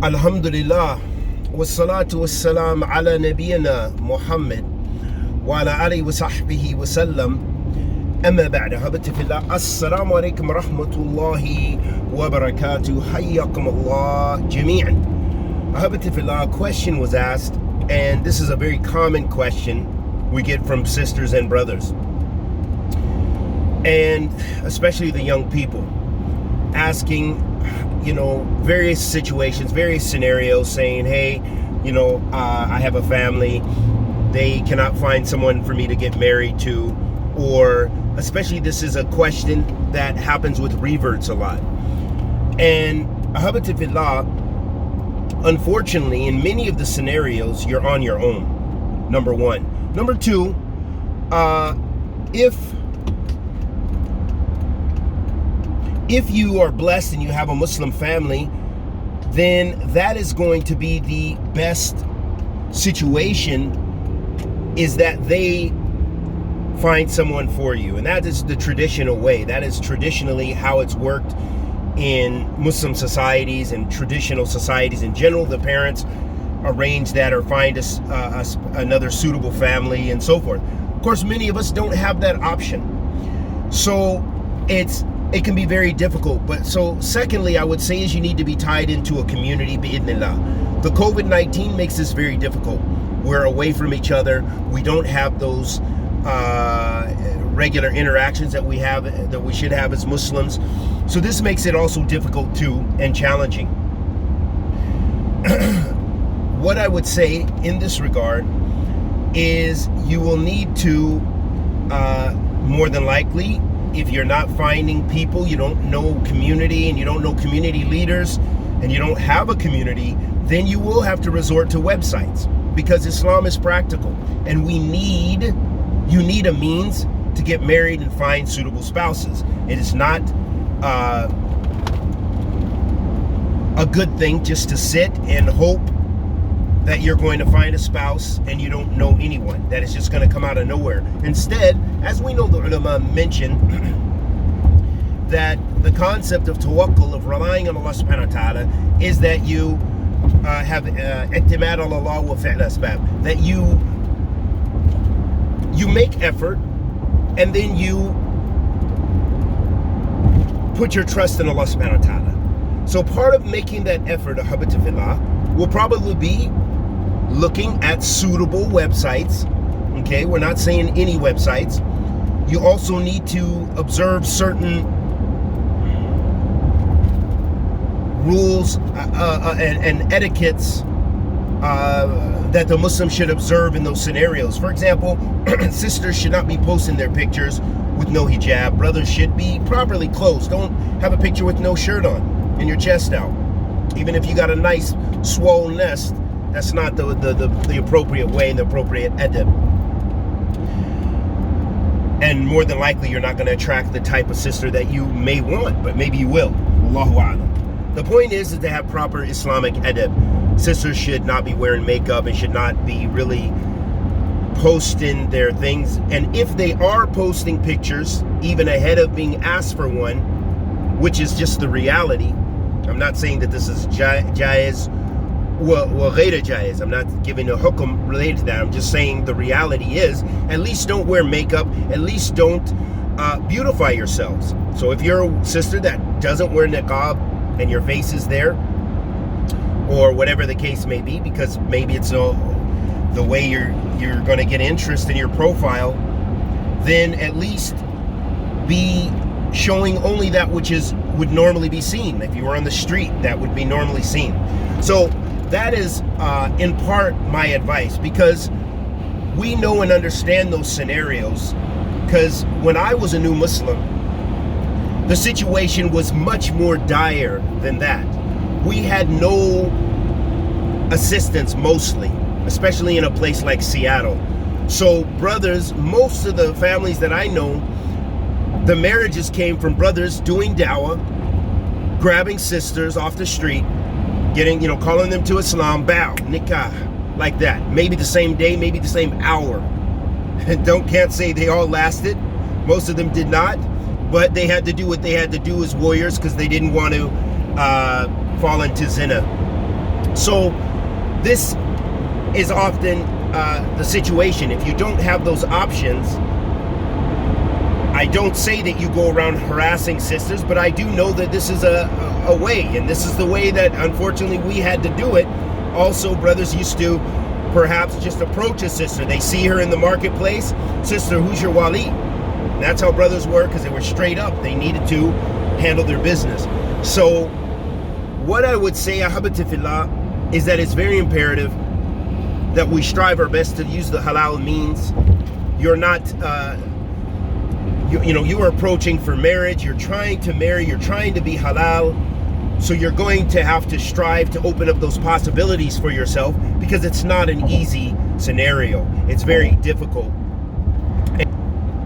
Alhamdulillah, wassalatu wassalam ala nabiyyina Muhammad wa ala alihi wa sahbihi wa sallam. Amma ba'da, habati fillah. Assalamu alaikum wa rahmatullahi wa barakatuh. Hayyakum Allah jami'an. Habati fillah, a question was asked, and this is a very common question we get from sisters and brothers, and especially the young people, asking, various situations, various scenarios, saying, hey, I have a family, they cannot find someone for me to get married to, or especially this is a question that happens with reverts a lot. And ahabati fillah, unfortunately, in many of the scenarios, you're on your own, number one. Number two, if you are blessed and you have a Muslim family, then that is going to be the best situation, is that they find someone for you. And that is the traditional way. That is traditionally how it's worked in Muslim societies and traditional societies in general. The parents arrange that or find us another suitable family and so forth. Of course, many of us don't have that option. So it can be very difficult. But so secondly, I would say is you need to be tied into a community, bi'idhnillah. The COVID-19 makes this very difficult. We're away from each other. We don't have those regular interactions that we should have as Muslims. So this makes it also difficult too, and challenging. What I would say in this regard is you will need to more than likely, if you're not finding people, you don't know community, and you don't know community leaders, and you don't have a community, then you will have to resort to websites, because Islam is practical, and you need a means to get married and find suitable spouses. It is not a good thing just to sit and hope that you're going to find a spouse and you don't know anyone. That is just going to come out of nowhere. Instead, as we know, the ulama mentioned that the concept of tawakkul, of relying on Allah subhanahu wa ta'ala, is that you have i'timad ala Allah wa fi'l asbab, that you make effort and then you put your trust in Allah subhanahu wa ta'ala. So part of making that effort, ahabati fillah, will probably be looking at suitable websites. Okay, we're not saying any websites. You also need to observe certain rules and etiquettes that the Muslims should observe in those scenarios. For example, sisters should not be posting their pictures with no hijab. Brothers should be properly clothed. Don't have a picture with no shirt on and your chest out. Even if you got a nice swollen nest, that's not the appropriate way and the appropriate adab. And more than likely, you're not going to attract the type of sister that you may want, but maybe you will. Allahu a'lam. The point is to have proper Islamic adab. Sisters should not be wearing makeup and should not be really posting their things. And if they are posting pictures, even ahead of being asked for one, which is just the reality, I'm not saying that this is jaiz wa ghayra jaiz. I'm not giving a hukum related to that. I'm just saying the reality is, at least don't wear makeup. At least don't beautify yourselves. So if you're a sister that doesn't wear niqab and your face is there, or whatever the case may be, because maybe it's the way you're going to get interest in your profile, then at least be showing only that which would normally be seen. If you were on the street, that would be normally seen. So that is in part my advice, because we know and understand those scenarios, because when I was a new Muslim, the situation was much more dire than that. We had no assistance, mostly, especially in a place like Seattle. So brothers, most of the families that I know, the marriages came from brothers doing dawah, grabbing sisters off the street, calling them to Islam, bow, nikah, like that. Maybe the same day, maybe the same hour. Can't say they all lasted. Most of them did not, but they had to do what they had to do as warriors, because they didn't want to fall into zina. So this is often the situation. If you don't have those options, I don't say that you go around harassing sisters, but I do know that this is a way, and this is the way that unfortunately we had to do it. Also, brothers used to perhaps just approach a sister. They see her in the marketplace. Sister, who's your wali? And that's how brothers were, because they were straight up. They needed to handle their business. So what I would say, ahabati fillah, is that it's very imperative that we strive our best to use the halal means. You're not, you are approaching for marriage. You're trying to marry. You're trying to be halal. So you're going to have to strive to open up those possibilities for yourself, because it's not an easy scenario. It's very difficult.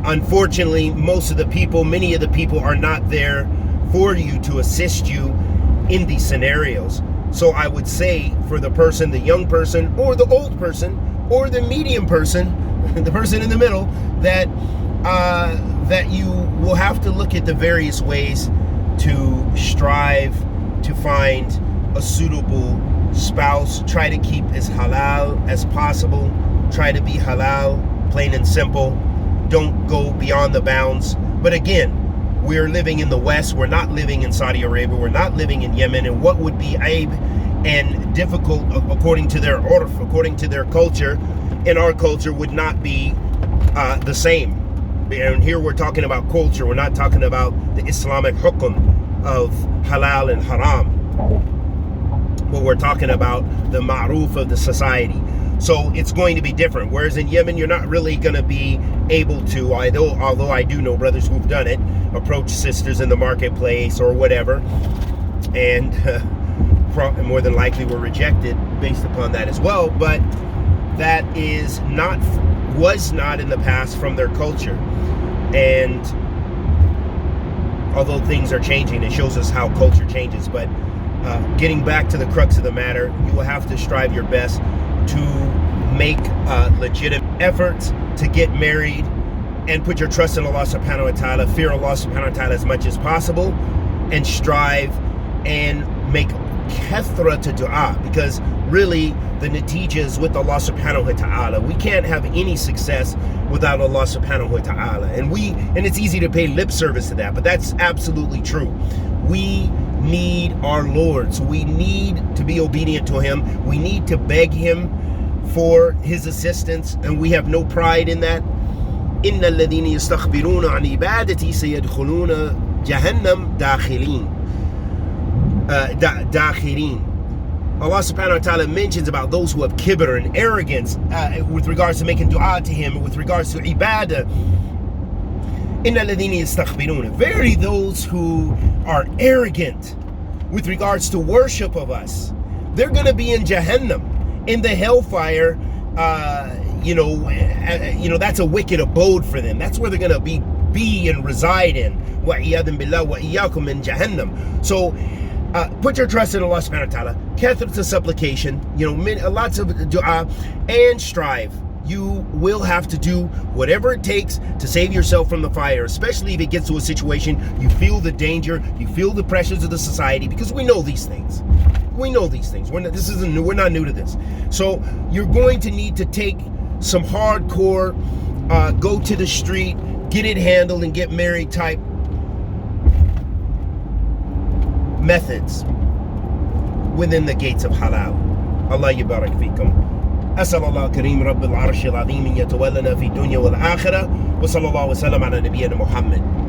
Unfortunately, many of the people are not there for you to assist you in these scenarios. So I would say for the person, the young person, or the old person, or the medium person, the person in the middle, that you will have to look at the various ways to strive to find a suitable spouse. Try to keep as halal as possible. Try to be halal, plain and simple. Don't go beyond the bounds. But again, we're living in the West. We're not living in Saudi Arabia. We're not living in Yemen. And what would be aib and difficult according to their urf, according to their culture, in our culture would not be the same. And here we're talking about culture. We're not talking about the Islamic hukum of halal and haram. But we're talking about the ma'ruf of the society. So it's going to be different. Whereas in Yemen, you're not really going to be able to, although I do know brothers who've done it, approach sisters in the marketplace or whatever, and more than likely were rejected based upon that as well. But that was not in the past from their culture. And although things are changing, it shows us how culture changes. But getting back to the crux of the matter, you will have to strive your best to make legitimate efforts to get married and put your trust in Allah subhanahu wa ta'ala, fear Allah subhanahu wa ta'ala as much as possible, and strive and make kathra to dua, because really the natija is with Allah subhanahu wa ta'ala. We can't have any success without Allah subhanahu wa ta'ala. And it's easy to pay lip service to that, but that's absolutely true. We need our Lord, so we need to be obedient to Him. We need to beg Him for His assistance, and we have no pride in that. إِنَّ الَّذِينَ يَسْتَخْبِرُونَ عَنْ عِبَادَتِي سَيَدْخُلُونَ جَهَنَّمْ دَاخِرِينَ. Allah subhanahu wa ta'ala mentions about those who have kibr and arrogance with regards to making dua to Him, with regards to ibadah. إِنَّ الَّذِينَ يَسْتَخْبِرُونَ. Verily those who are arrogant with regards to worship of us, they're going to be in Jahannam, in the hellfire. That's a wicked abode for them. That's where they're going to be and reside in. وَعِيَاذٍ بِاللَّهِ وَإِيَّاكُمْ مِنْ جَهَنَّمْ. So put your trust in Allah subhanahu wa ta'ala. Kathrat to supplication, lots of dua, and strive. You will have to do whatever it takes to save yourself from the fire, especially if it gets to a situation you feel the danger, you feel the pressures of the society, because we know these things. We know these things. We're not new to this. So you're going to need to take some hardcore, go to the street, get it handled, and get married type methods within the gates of halal. Allah yabarak fikum. أسأل الله كريم رب العرش العظيم أن يتولنا في الدنيا والآخرة وصلى الله وسلم على نبينا محمد.